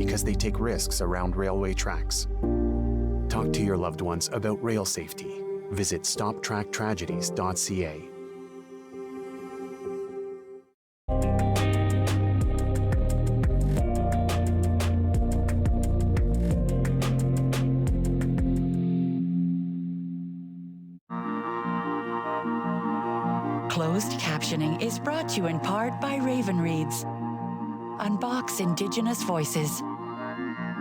because they take risks around railway tracks. Talk to your loved ones about rail safety. Visit stoptracktragedies.ca. Closed captioning is brought to you in part by Raven Reads. Unbox Indigenous voices.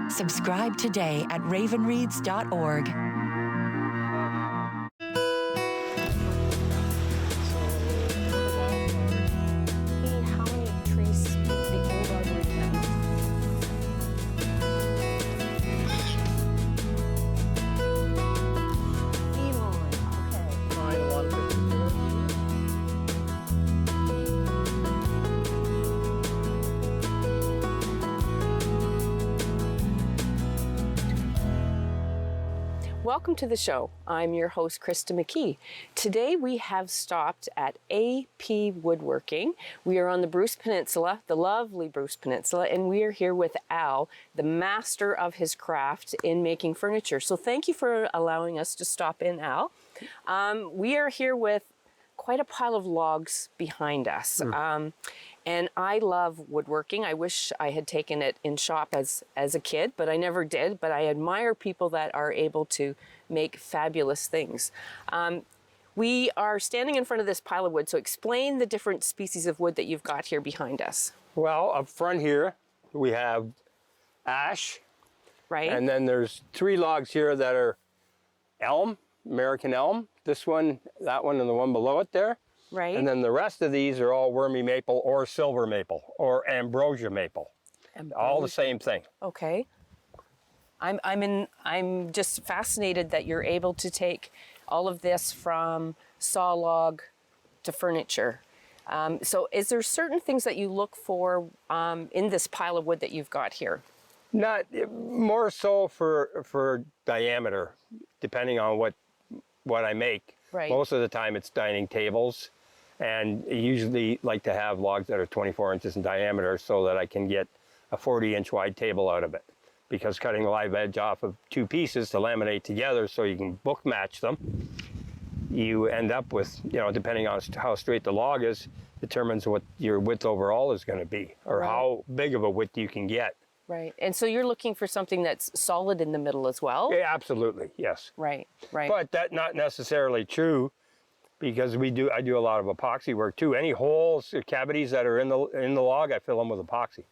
Subscribe today at ravenreads.org. How many trees the old arboretum has? Elon, okay. 9/11. Welcome to the show. I'm your host, Krista McKee. Today we have stopped at AP Woodworking. We are on the Bruce Peninsula, the lovely Bruce Peninsula, and we are here with Al, the master of his craft in making furniture. So thank you for allowing us to stop in, Al. We are here with quite a pile of logs behind us. And I love woodworking. I wish I had taken it in shop as a kid, but I never did. But I admire people that are able to make fabulous things. We are standing in front of this pile of wood, so explain the different species of wood that you've got here behind us. Well, up front here, we have ash. Right? And then there's 3 logs here that are elm, American elm. This one, that one, and the one below it there. Right. And then the rest of these are all wormy maple or silver maple or ambrosia maple. All the same thing. Okay. I'm just fascinated that you're able to take all of this from saw log to furniture. So is there certain things that you look for in this pile of wood that you've got here? Not more so for diameter, depending on what I make. Right. Most of the time it's dining tables, and I usually like to have logs that are 24 inches in diameter so that I can get a 40-inch wide table out of it. Because cutting the live edge off of 2 pieces to laminate together so you can book match them, you end up with, depending on how straight the log is, determines what your width overall is going to be, or how big of a width you can get. Right. And so you're looking for something that's solid in the middle as well? Yeah, absolutely, yes. Right, right. But that's not necessarily true, because I do a lot of epoxy work too. Any holes or cavities that are in the log, I fill them with epoxy.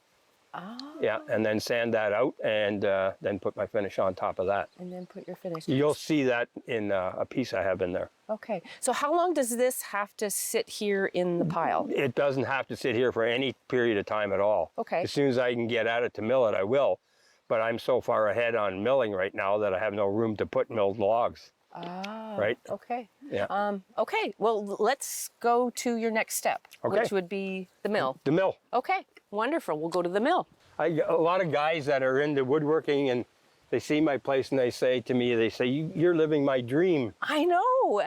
Oh. Yeah, and then sand that out, and then put my finish on top of that. And then put your finish. You'll see that in a piece I have in there. Okay. So how long does this have to sit here in the pile? It doesn't have to sit here for any period of time at all. Okay. As soon as I can get at it to mill it, I will. But I'm so far ahead on milling right now that I have no room to put milled logs. Ah. Right? Okay. Yeah. Okay. Well, let's go to your next step, Okay. which would be the mill. The mill. Okay. Wonderful. We'll go to the mill. A lot of guys that are into woodworking, and they see my place and they say to me, you're living my dream. I know.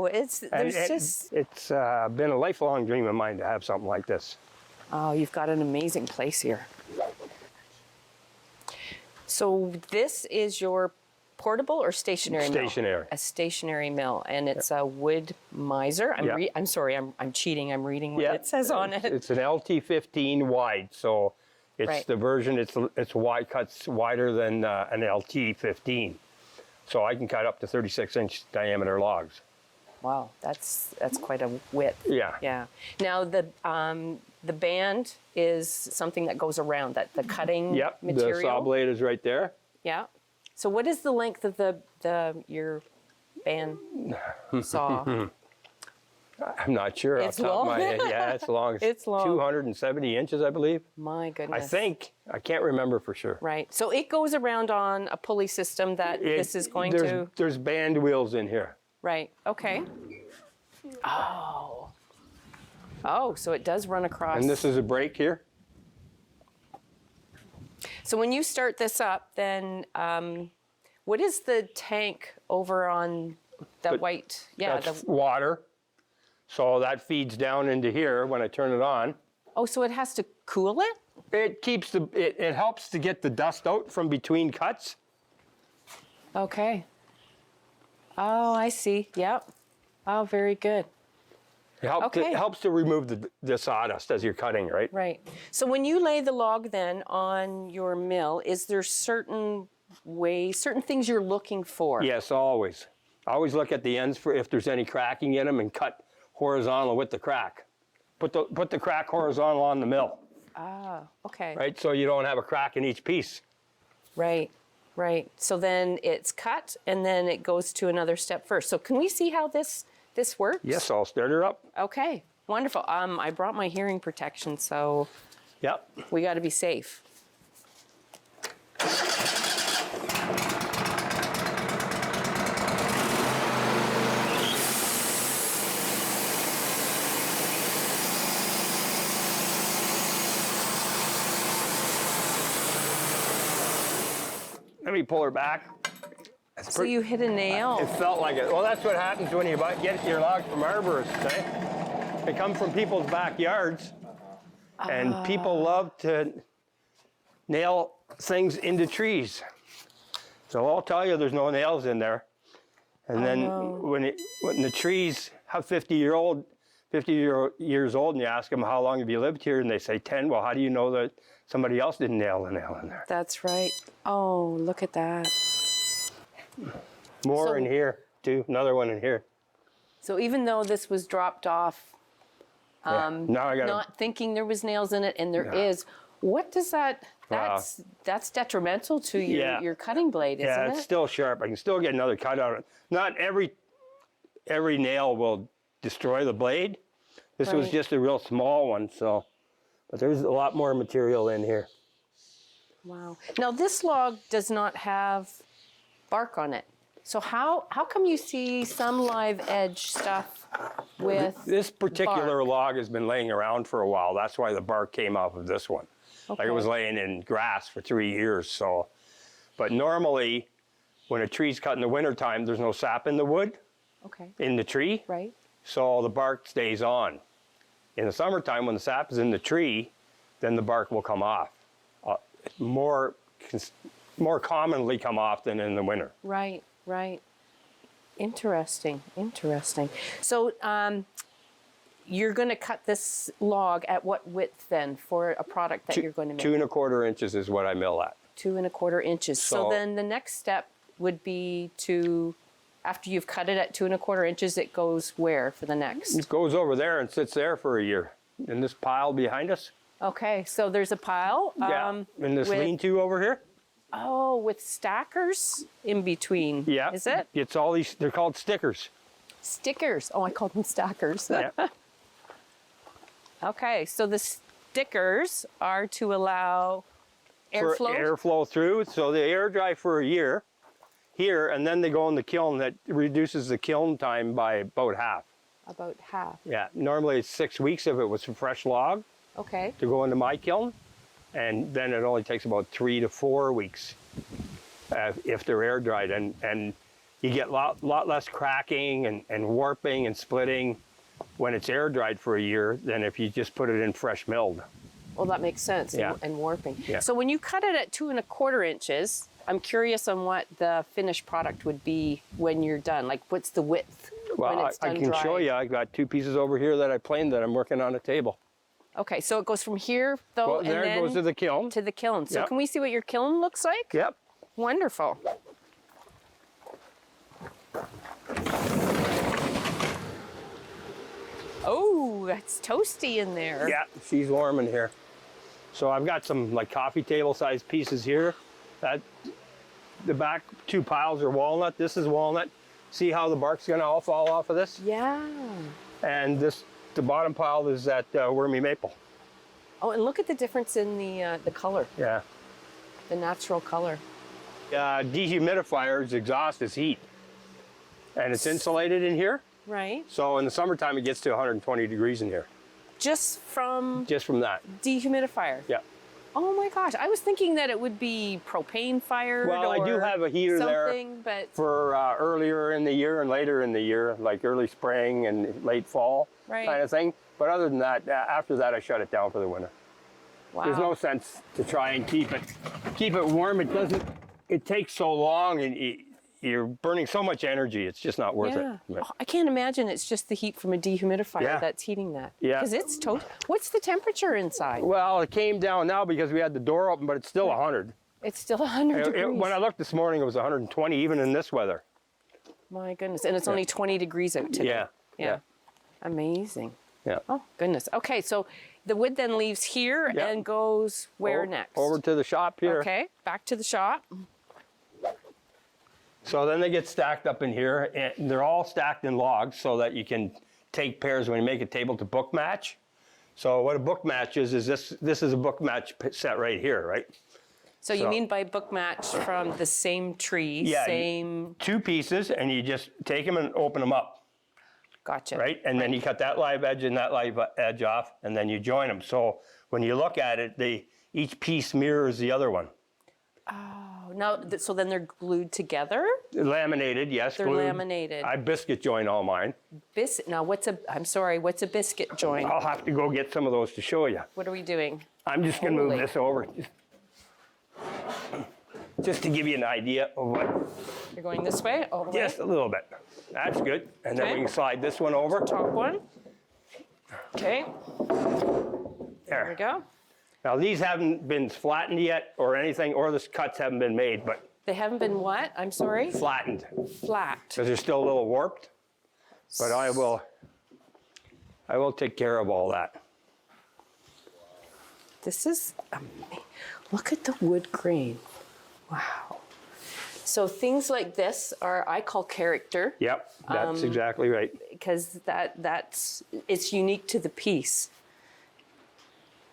It's been a lifelong dream of mine to have something like this. Oh, you've got an amazing place here. So this is your portable or stationary mill? Stationary. A stationary mill, and it's a wood miser. I'm sorry, I'm cheating. I'm reading what it says on it. It's an LT15 wide, so it's the version. It's wide, cuts wider than an LT15, so I can cut up to 36-inch diameter logs. Wow, that's quite a width. Yeah. Yeah. Now the band is something that goes around that the cutting material. The saw blade is right there. Yeah. So what is the length of your band saw? I'm not sure. It's off the top long. of my head. Yeah, it's long. It's long. 270 inches, I believe. My goodness. I think. I can't remember for sure. Right. So it goes around on a pulley system that this is going to. There's band wheels in here. Right. Okay. Oh. Oh, so it does run across. And this is a brake here. So when you start this up, then what is the tank over on the white? Yeah, that's water. So that feeds down into here when I turn it on. Oh, so it has to cool it? it keeps it helps to get the dust out from between cuts. Okay. Oh, I see. Yep. Oh, very good. It helps to remove the sawdust as you're cutting, right? Right. So when you lay the log then on your mill, is there certain things you're looking for? Yes, always. Always look at the ends for if there's any cracking in them and cut horizontal with the crack. Put the crack horizontal on the mill. Ah, okay. Right, so you don't have a crack in each piece. Right, right. So then it's cut and then it goes to another step first. So can we see how this works? Yes, I'll start her up. Okay, wonderful. I brought my hearing protection, so Yep. we got to be safe. Let me pull her back. So you hit a nail. It felt like it. Well, that's what happens when you get your logs from arborists, eh? They come from people's backyards, and people love to nail things into trees. So I'll tell you, there's no nails in there. And then when the trees have 50 years old, and you ask them, how long have you lived here? And they say 10. Well, how do you know that somebody else didn't nail the nail in there? That's right. Oh, look at that. More in here, too. Another one in here. So even though this was dropped off, Now I got not thinking there was nails in it, and there is, what does that, that's detrimental to your cutting blade, isn't it? Yeah, it's still sharp. I can still get another cut out of it. Not every nail will destroy the blade. This was just a real small one, so, but there's a lot more material in here. Wow. Now this log does not have bark on it. So how come you see some live edge stuff with This particular bark? log has been laying around for a while. That's why the bark came off of this one. Like it was laying in grass for 3 years, so. But normally, when a tree's cut in the wintertime, there's no sap in the wood, in the tree. Right. So the bark stays on. In the summertime, when the sap is in the tree, then the bark will come off. More commonly come off than in the winter. Right, right. Interesting, interesting. So you're going to cut this log at what width then for a product that you're going to make? 2 1/4 inches is what I mill at. 2 1/4 inches. So then the next step would be to, after you've cut it at 2 1/4 inches, it goes where for the next? It goes over there and sits there for a year in this pile behind us. Okay, so there's a pile. In this lean-to over here. Oh, with stackers in between. Yeah. Is it? It's all these, they're called stickers. Stickers. Oh, I called them stackers. Yeah. Okay, so the stickers are to allow airflow? For airflow through, so they air dry for a year here, and then they go in the kiln. That reduces the kiln time by about half. About half. Yeah, normally it's 6 weeks if it was a fresh log Okay. to go into my kiln, and then it only takes about 3 to 4 weeks if they're air dried, and you get a lot less cracking and warping and splitting when it's air dried for a year than if you just put it in fresh milled. Well, that makes sense. Yeah. And warping. Yeah. So when you cut it at 2 1/4 inches, I'm curious on what the finished product would be when you're done. Like, what's the width when Well, it's I done can dry? show you. I got 2 pieces over here that I planed that I'm working on a table. Okay, so it goes from here, though, Well, and there it then goes to the kiln. to the kiln. So Yep. can we see what your kiln looks like? Yep. Wonderful. Oh, that's toasty in there. Yeah, she's warm in here. So I've got some like coffee table sized pieces here. The back 2 piles are walnut. This is walnut. See how the bark's gonna all fall off of this? Yeah. And the bottom pile is that wormy maple. Oh, and look at the difference in the color, Yeah. the natural color. Dehumidifier's exhaust is heat. And it's insulated in here. Right. So in the summertime it gets to 120 degrees in here. Just from Just from that. dehumidifier. Yeah. Oh my gosh, I was thinking that it would be propane fired. Well, I do or have a heater there something, but for earlier in the year and later in the year, like early spring and late fall Right. kind of thing. But other than that, after that, I shut it down for the winter. Wow. There's no sense to try and keep it warm. It takes so long, and you're burning so much energy. It's just not worth Yeah. it. Yeah. Oh, I can't imagine it's just the heat from a dehumidifier Yeah. that's heating that. Yeah. Because it's What's the temperature inside? Well, it came down now because we had the door open, but it's still 100. It's still 100 degrees. When I looked this morning, it was 120, even in this weather. My goodness. And it's only 20 degrees out today. Yeah. Yeah. Amazing. Yeah. Oh, goodness. Okay, so the wood then leaves here Yeah. and goes where next? Over to the shop here. Okay, back to the shop. So then they get stacked up in here, and they're all stacked in logs so that you can take pairs when you make a table to book match. So what a book match is this is a book match set right here, right? So you mean by book match from the same tree, Yeah, same... two pieces, and you just take them and open them up, Gotcha. right? And then you cut that live edge and that live edge off, and then you join them. So when you look at it, each piece mirrors the other one. Oh, now, so then they're glued together? Laminated, yes. They're glued. laminated. I biscuit join all mine. Now, what's a biscuit joint? I'll have to go get some of those to show you. What are we doing? I'm just going to move Holy. this over. Just to give you an idea of what, You're going this way? All the way? just a little bit. That's good. And then Okay. we can slide this one over. Top one. Okay, there we There. go. Now these haven't been flattened yet or anything, or the cuts haven't been made, but They haven't been what? I'm sorry? flattened. Flat. Because they're still a little warped. But I will take care of all that. This is amazing. Look at the wood grain. Wow. So things like this I call character, Yep, that's exactly right. because it's unique to the piece.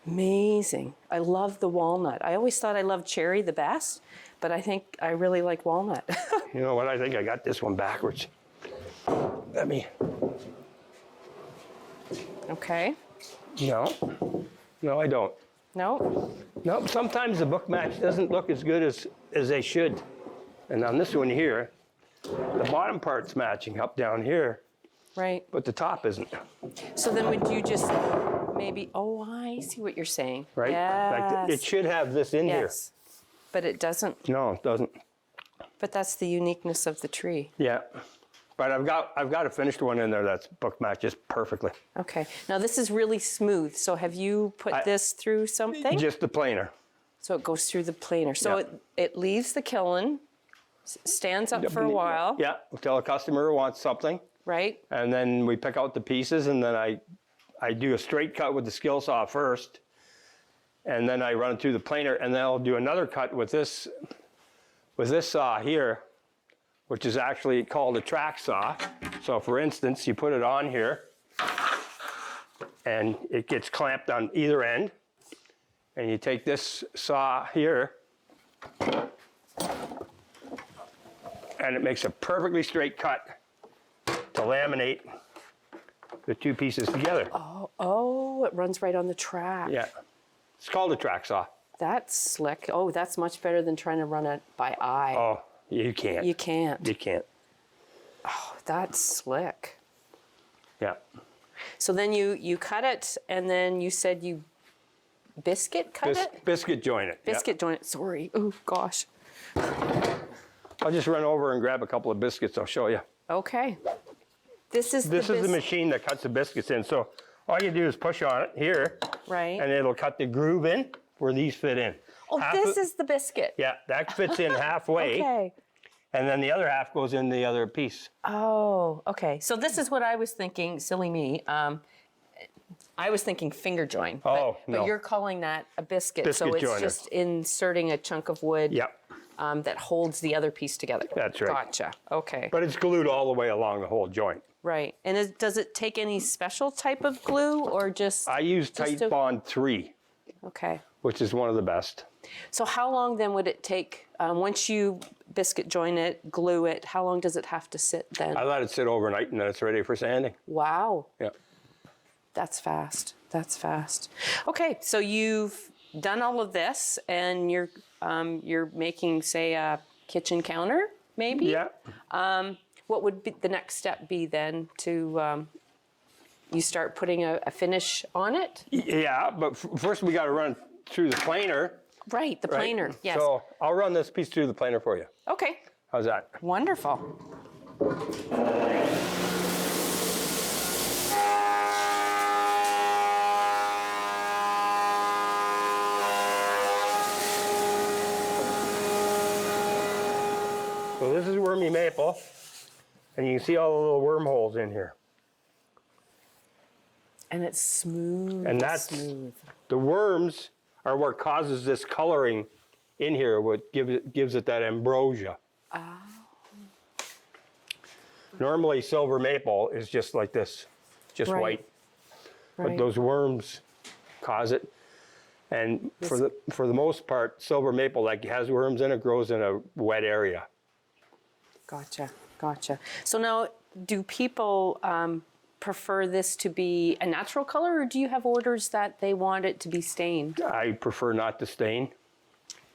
Amazing. I love the walnut. I always thought I loved cherry the best, but I think I really like walnut. You know what? I think I got this one backwards. Let me. Okay. No, I don't. No? No, sometimes the book match doesn't look as good as they should. And on this one here, the bottom part's matching up down here, Right. but the top isn't, So then would you just maybe, oh, I see what you're saying. right? Yes. Like it should have this in Yes. But it doesn't. here. No, it doesn't. But that's the uniqueness of the tree. Yeah. But I've got a finished one in there that's book matches perfectly. Okay. Now this is really smooth. So have you put this through something? Just the planer. So it goes through the planer. So Yeah. it leaves the kiln, stands up for a while, Yeah, until a customer wants something. right? And then we pick out the pieces, and then I do a straight cut with the skill saw first, and then I run it through the planer, and then I'll do another cut with this saw here, which is actually called a track saw. So for instance, you put it on here, and it gets clamped on either end, and you take this saw here, and it makes a perfectly straight cut to laminate the two pieces together. Oh, it runs right on the track. Yeah, it's called a track saw. That's slick. Oh, that's much better than trying to run it by eye. Oh, you can't. You can't. You can't. Oh, that's slick. Yeah. So then you cut it, and then you said you biscuit cut it? Biscuit joint it. yeah. Biscuit joint it. Sorry. Oh, gosh. I'll just run over and grab a couple of biscuits. I'll show you. Okay. This is The machine that cuts the biscuits in. So all you do is push on it here, Right. and it'll cut the groove in where these fit in. Oh, this is the biscuit. Yeah, that fits in halfway, Okay. and then the other half goes in the other piece. Oh, okay. So this is what I was thinking, silly me. I was thinking finger joint. Oh, but no. you're calling that a biscuit. So Biscuit it's joiner. just inserting a chunk of wood Yep. that holds the other piece together. That's right. Gotcha. Okay. But it's glued all the way along the whole joint. Right. And does it take any special type of glue or just... I use Just Tight Bond 3, Okay. which is one of the best. So how long then would it take, once you biscuit join it, glue it, how long does it have to sit then? I let it sit overnight, and then it's ready for sanding. Wow. Yeah. That's fast. That's fast. Okay, so you've done all of this, and you're making, say, a kitchen counter, maybe? Yeah. What would be the next step be then to you start putting a finish on it? Yeah, but first we got to run through the planer. Right, the planer, yes. So I'll run this piece through the planer for you. Okay, How's that? wonderful. So this is Wormy Maple, and you can see all the little wormholes in here. And it's smooth. And that's smooth. the worms are what causes this coloring in here, what gives it that ambrosia. Oh. Normally silver maple is just like this, just white. But those worms cause it. And for the most part, silver maple, like has worms in it, grows in a wet area. Gotcha, gotcha. So now, do people prefer this to be a natural color, or do you have orders that they want it to be stained? I prefer not to stain.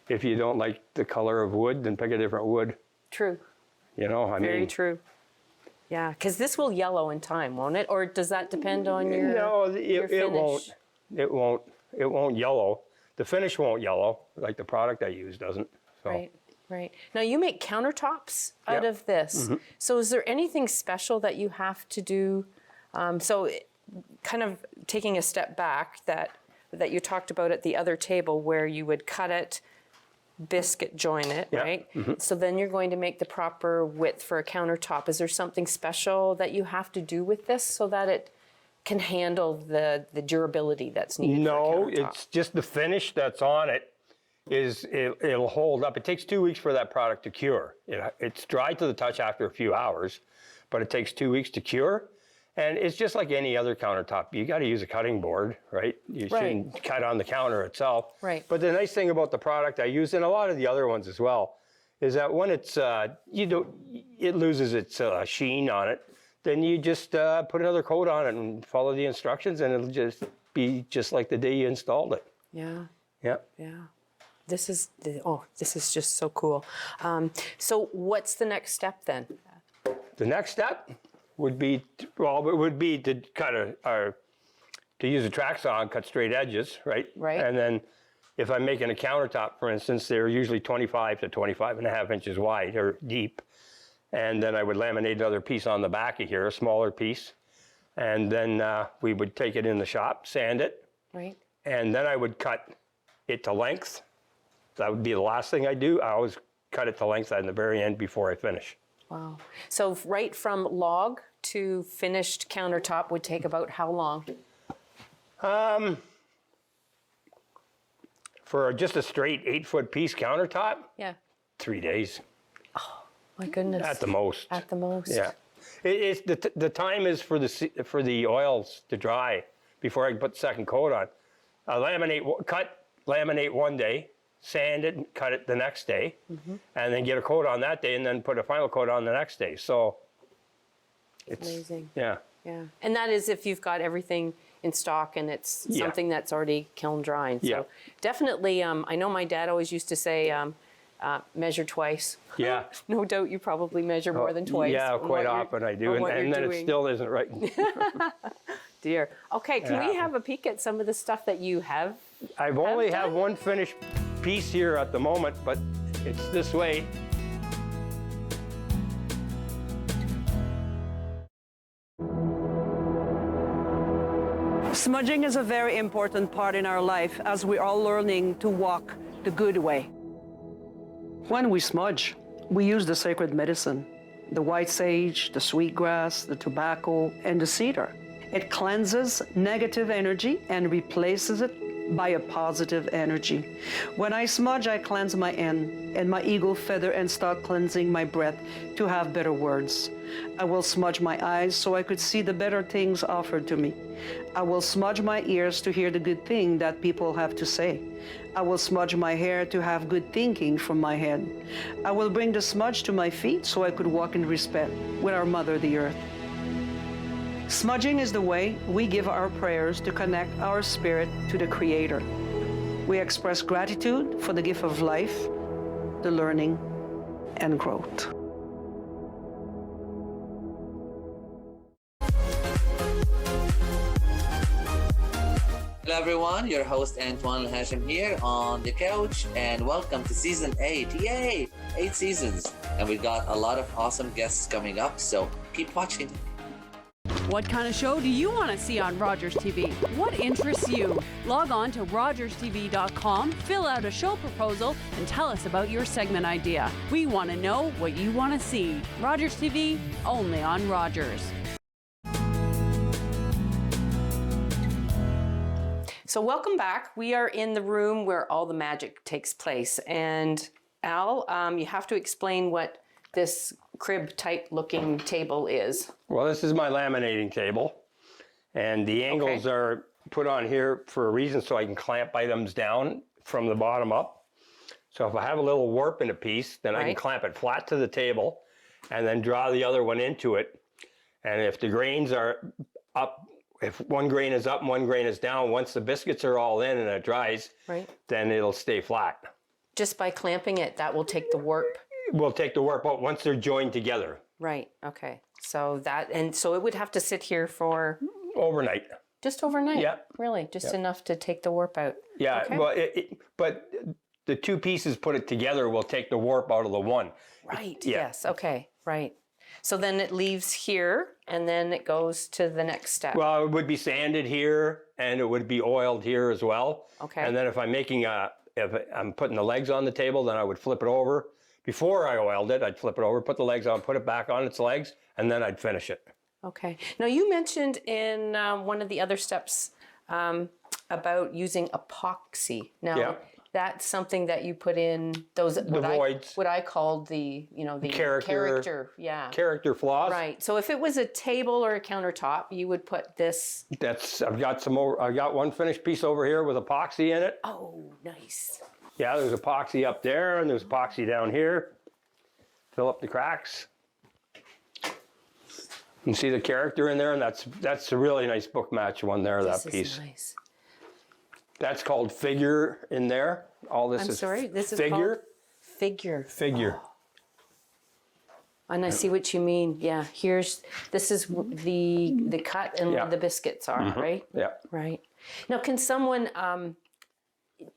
If you don't like the color of wood, then pick a different wood. True. You know, I mean. Very true. Yeah, because this will yellow in time, won't it? Or does that depend on your your it finish? won't. It won't yellow. The finish won't yellow, like the product I use doesn't. So. Right. Right. Now you make countertops out of this. Mm-hmm. So is there anything special that you have to do? Kind of taking a step back that you talked about at the other table where you would cut it, biscuit join it, right? Mm-hmm. So then you're going to make the proper width for a countertop. Is there something special that you have to do with this so that it can handle the durability that's needed for a countertop? No, it's just the finish that's on it. It'll hold up. It takes 2 weeks for that product to cure. It's dry to the touch after a few hours, but it takes 2 weeks to cure. And it's just like any other countertop. You got to use a cutting board, right? You shouldn't cut on the counter itself. Right. But the nice thing about the product I use, and a lot of the other ones as well, is that when it's it loses its sheen on it, then you just put another coat on it and follow the instructions, and it'll just be just like the day you installed it. Yeah. Yeah. Yeah. This is just so cool. So what's the next step then? The next step would be to cut to use a track saw and cut straight edges, right? Right. And then if I'm making a countertop, for instance, they're usually 25 to 25 and a half inches wide or deep. And then I would laminate another piece on the back of here, a smaller piece. And then we would take it in the shop, sand it. Right. And then I would cut it to length. That would be the last thing I do. I always cut it to length at the very end before I finish. Wow. So right from log to finished countertop would take about how long? For just a straight 8-foot piece countertop, Yeah. 3 days. My goodness. At the most. At the most. Yeah. It's the time is for the oils to dry before I can put the second coat on. Laminate one day, sand it, and cut it the next day, and then get a coat on that day, and then put a final coat on the next day. So it's amazing. Yeah. Yeah. And that is if you've got everything in stock and it's something that's already kiln drying. So definitely, I know my dad always used to say, measure twice. Yeah. No doubt you probably measure more than twice. Yeah, quite often I do, and then it still isn't right. Dear. Okay, can we have a peek at some of the stuff that you have? I've only have one finished piece here at the moment, but it's this way. Smudging is a very important part in our life as we're all learning to walk the good way. When we smudge, we use the sacred medicine, the white sage, the sweetgrass, the tobacco, and the cedar. It cleanses negative energy and replaces it by a positive energy. When I smudge, I cleanse my end and my eagle feather and start cleansing my breath to have better words. I will smudge my eyes so I could see the better things offered to me. I will smudge my ears to hear the good thing that people have to say. I will smudge my hair to have good thinking from my head. I will bring the smudge to my feet so I could walk in respect with our Mother, the Earth. Smudging is the way we give our prayers to connect our spirit to the Creator. We express gratitude for the gift of life, the learning, and growth. Hello everyone, your host Antoine Hashim here on the couch, and welcome to season 8. Yay! 8 seasons, and we've got a lot of awesome guests coming up, so keep watching. What kind of show do you want to see on Rogers TV? What interests you? Log on to rogerstv.com, fill out a show proposal, and tell us about your segment idea. We want to know what you want to see. Rogers TV, only on Rogers. So welcome back. We are in the room where all the magic takes place. And Al, you have to explain what this crib type looking table is. Well, this is my laminating table, and the angles are put on here for a reason, so I can clamp items down from the bottom up. So if I have a little warp in a piece, then I can clamp it flat to the table and then draw the other one into it. And if the grains are up, if one grain is up and one grain is down, once the biscuits are all in and it dries, then it'll stay flat. Just by clamping it, that will take the warp? We'll take the warp out once they're joined together. Right, okay. So that, and so it would have to sit here for? Overnight. Just overnight? Yeah. Really? Just enough to take the warp out? Yeah, okay. Well, but the two pieces put it together will take the warp out of the one. Right, yes, okay, right. So then it leaves here and then it goes to the next step. Well, it would be sanded here and it would be oiled here as well. Okay. And then if I'm making if I'm putting the legs on the table, then I would flip it over. Before I oiled it, I'd flip it over, put the legs on, put it back on its legs, and then I'd finish it. Okay. Now you mentioned in one of the other steps about using epoxy. Now that's something that you put in those what I called the the character floss. Right. So if it was a table or a countertop, you would put this. I've got some more. I got one finished piece over here with epoxy in it. Oh, nice. Yeah, there's epoxy up there and there's epoxy down here. Fill up the cracks. You can see the character in there, and that's a really nice book match one there, that piece. Nice. That's called figure in there. All this is sorry, this is figure. Called figure. Figure. Oh. And I see what you mean. Yeah, this is the cut and where the biscuits are, right? Yeah. Right. Now, can someone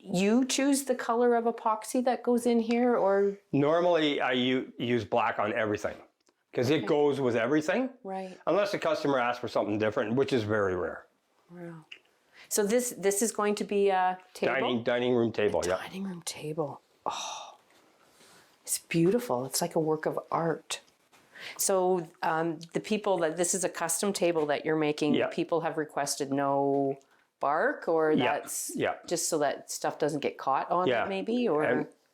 you choose the color of epoxy that goes in here, or? Normally, I use black on everything because it goes with everything. Right. Unless the customer asks for something different, which is very rare. Wow. So this is going to be a table? Dining room table, yeah. Dining room table. Oh, it's beautiful. It's like a work of art. So the people this is a custom table that you're making, the people have requested no bark, or that's just so that stuff doesn't get caught on it maybe? Or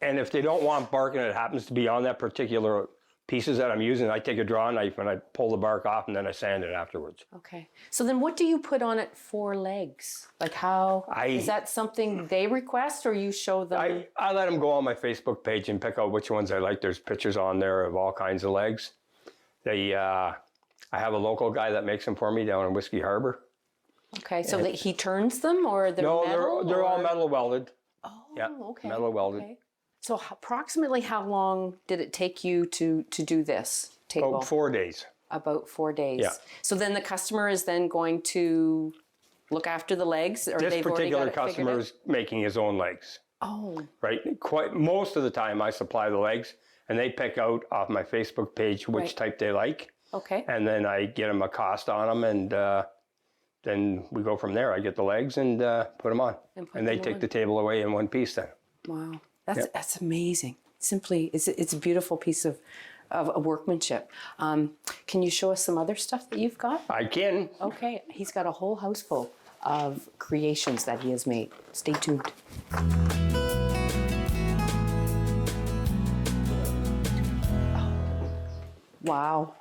and if they don't want bark and it happens to be on that particular pieces that I'm using, I take a draw knife and I pull the bark off and then I sand it afterwards. Okay. So then what do you put on it for legs? Like how, is that something they request or you show them? I let them go on my Facebook page and pick out which ones I like. There's pictures on there of all kinds of legs. I have a local guy that makes them for me down in Whiskey Harbor. Okay, so that he turns them, or they're metal? No, they're all metal welded. Oh, yeah, okay. Metal welded. Okay. So approximately how long did it take you to do this table? About 4 days. About 4 days. Yeah. So then the customer is then going to look after the legs, or this they've already got particular it customer is making his own legs. Oh. Right. Most of the time, I supply the legs, and they pick out off my Facebook page which type they like. Okay. And then I get them a cost on them, and then we go from there. I get the legs and put them on, and they take the table away in one piece then. Wow, that's amazing. Simply, it's a beautiful piece of workmanship. Can you show us some other stuff that you've got? I can. Okay, he's got a whole house full of creations that he has made. Stay tuned. Wow.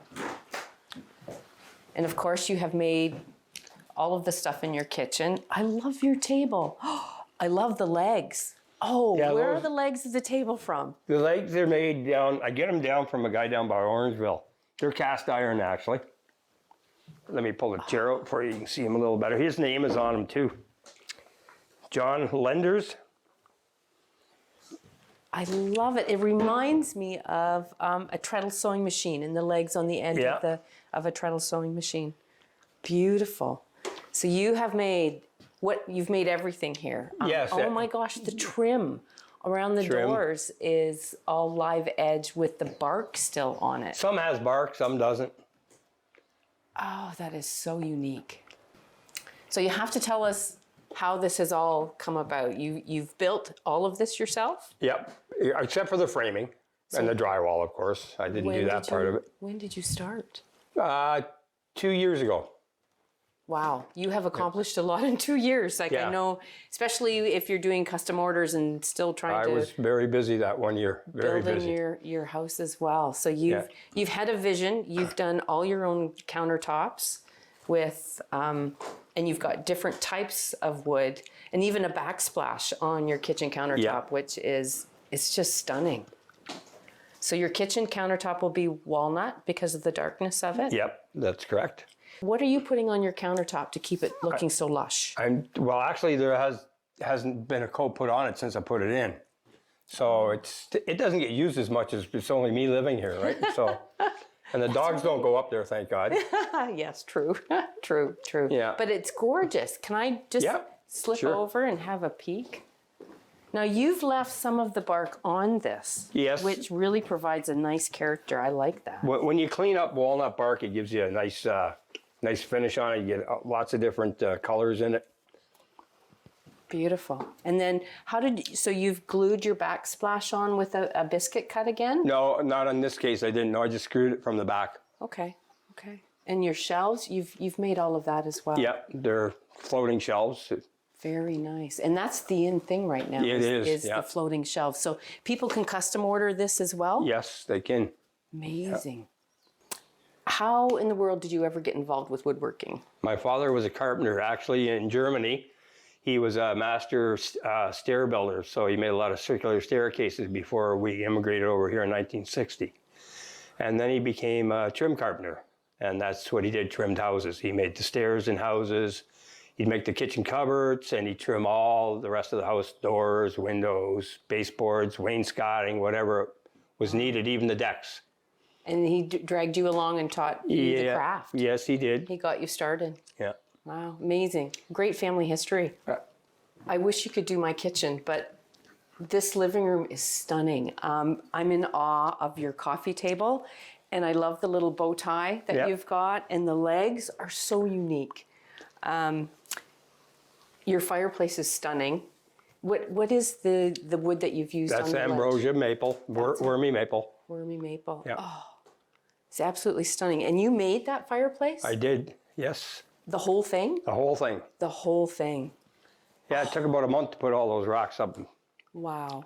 And of course you have made all of the stuff in your kitchen. I love your table. I love the legs. Oh, yeah, where are the legs of the table from? The legs are made down, I get them down from a guy down by Orangeville. They're cast iron actually. Let me pull the chair out for you, you can see him a little better. His name is on them too. John Lenders. I love it. It reminds me of a treadle sewing machine and the legs on the end of a treadle sewing machine. Beautiful. So you have made What, you've made everything here. Yes. Oh my gosh, the trim around the doors is all live edge with the bark still on it. Some has bark, some doesn't. Oh, that is so unique. So you have to tell us how this has all come about. You've built all of this yourself? Yep, except for the framing and the drywall, of course. I didn't do that part of it. When did you start? 2 years ago. Wow, you have accomplished a lot in 2 years. Like I know, especially if you're doing custom orders and still trying to. I was very busy that 1 year. Very busy. Building your house as well. So you've had a vision. You've done all your own countertops with, and you've got different types of wood, and even a backsplash on your kitchen countertop, which is, it's just stunning. So your kitchen countertop will be walnut because of the darkness of it? Yep, that's correct. What are you putting on your countertop to keep it looking so lush? Well, actually, there hasn't been a coat put on it since I put it in. So it doesn't get used as much as it's only me living here, right? So, and the dogs don't go up there, thank God. Yes, true, true. Yeah. But it's gorgeous. Can I just slip over and have a peek? Now you've left some of the bark on this, which really provides a nice character. I like that. When you clean up walnut bark, it gives you a nice, nice finish on it. You get lots of different colors in it. Beautiful. And then so you've glued your backsplash on with a biscuit cut again? No, not in this case. I didn't. No, I just screwed it from the back. Okay. And your shelves, you've made all of that as well? Yep, they're floating shelves. Very nice. And that's the in thing right now. It is the floating shelves. So people can custom order this as well? Yes, they can. Amazing. How in the world did you ever get involved with woodworking? My father was a carpenter, actually, in Germany. He was a master stair builder, so he made a lot of circular staircases before we immigrated over here in 1960. And then he became a trim carpenter, and that's what he did, trimmed houses. He made the stairs in houses. He'd make the kitchen cupboards, and he'd trim all the rest of the house, doors, windows, baseboards, wainscoting, whatever was needed, even the decks. And he dragged you along and taught you the craft. Yes, he did. He got you started. Yeah. Wow, amazing. Great family history. I wish you could do my kitchen, but this living room is stunning. I'm in awe of your coffee table, and I love the little bow tie that you've got, and the legs are so unique. Your fireplace is stunning. What is the wood that you've used on the ledge? That's ambrosia maple, wormy maple. Wormy maple. Yeah. Oh, it's absolutely stunning. And you made that fireplace? I did, yes. The whole thing? The whole thing. The whole thing. Yeah, it took about a month to put all those rocks up. Wow.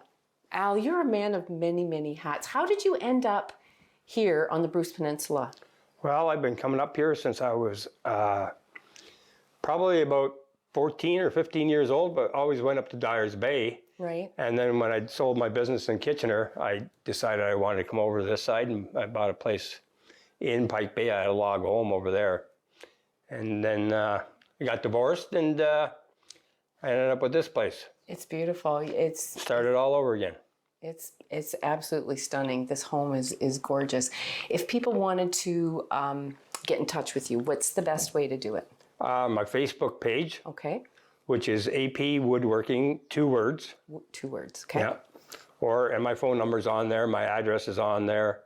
Al, you're a man of many, many hats. How did you end up here on the Bruce Peninsula? Well, I've been coming up here since I was probably about 14 or 15 years old, but always went up to Dyer's Bay. Right. And then when I sold my business in Kitchener, I decided I wanted to come over to this side, and I bought a place in Pike Bay. I had a log home over there. And then I got divorced, and I ended up with this place. It's beautiful. It's started all over again. It's absolutely stunning. This home is gorgeous. If people wanted to get in touch with you, what's the best way to do it? My Facebook page. Okay. Which is AP Woodworking, 2 words. 2 words, okay. Yeah. And my phone number's on there, my address is on there.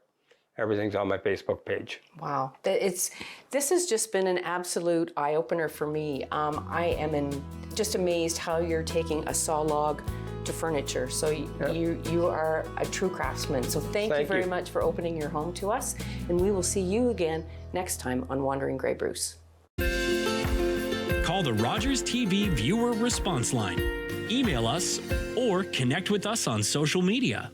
Everything's on my Facebook page. Wow. This has just been an absolute eye-opener for me. I am just amazed how you're taking a saw log to furniture. So you are a true craftsman. So thank you very much for opening your home to us. And we will see you again next time on Wandering Grey Bruce. Call the Rogers TV viewer response line, email us, or connect with us on social media.